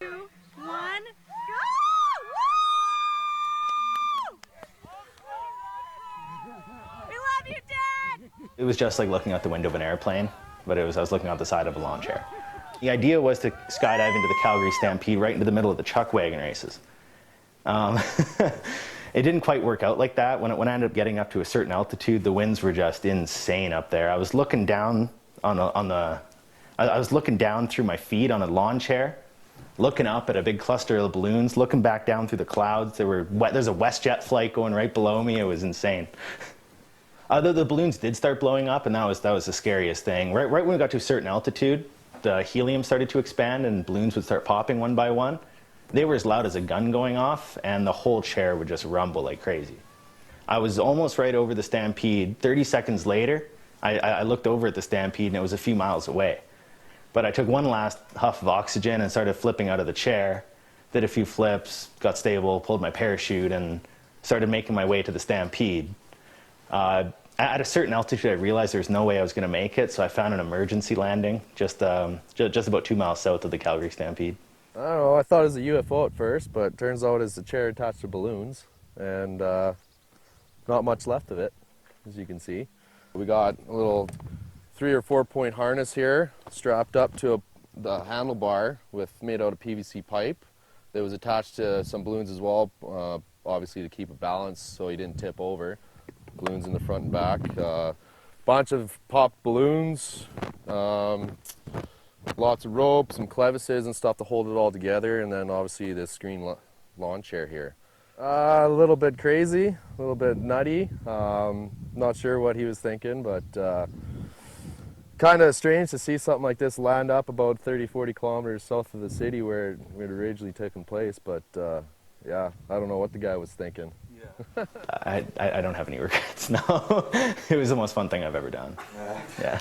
2, 1, go! Woo! We love you, Dad! It was just like looking out the window of an airplane, but I was looking out the side of a lawn chair. The idea was to skydive into the Calgary Stampede right into the middle of the chuck wagon races. It didn't quite work out like that. When I ended up getting up to a certain altitude, the winds were just insane up there. I was looking down I was looking down through my feet on a lawn chair, looking up at a big cluster of balloons, looking back down through the clouds. There's a WestJet flight going right below me. It was insane. The balloons did start blowing up, and that was the scariest thing. Right when we got to a certain altitude, the helium started to expand, and balloons would start popping one by one. They were as loud as a gun going off, and the whole chair would just rumble like crazy. I was almost right over the Stampede. 30 seconds later, I looked over at the Stampede, and it was a few miles away. But I took one last huff of oxygen and started flipping out of the chair, did a few flips, got stable, pulled my parachute, and started making my way to the Stampede. At a certain altitude, I realized there was no way I was going to make it, so I found an emergency landing just about 2 miles south of the Calgary Stampede. I don't know, I thought it was a UFO at first, but it turns out it's a chair attached to balloons, and not much left of it, as you can see. We got a little 3 or 4 point harness here, strapped up to the handlebar made out of PVC pipe that was attached to some balloons as well, obviously to keep it balanced so he didn't tip over. Balloons in the front and back. Bunch of popped balloons, lots of rope, some clevises and stuff to hold it all together, and then obviously this green lawn chair here. A little bit crazy, a little bit nutty. Not sure what he was thinking, but kind of strange to see something like this land up about 30-40 kilometers south of the city where it had originally taken place, but yeah, I don't know what the guy was thinking. Yeah. I don't have any regrets, no. It was the most fun thing I've ever done. Yeah.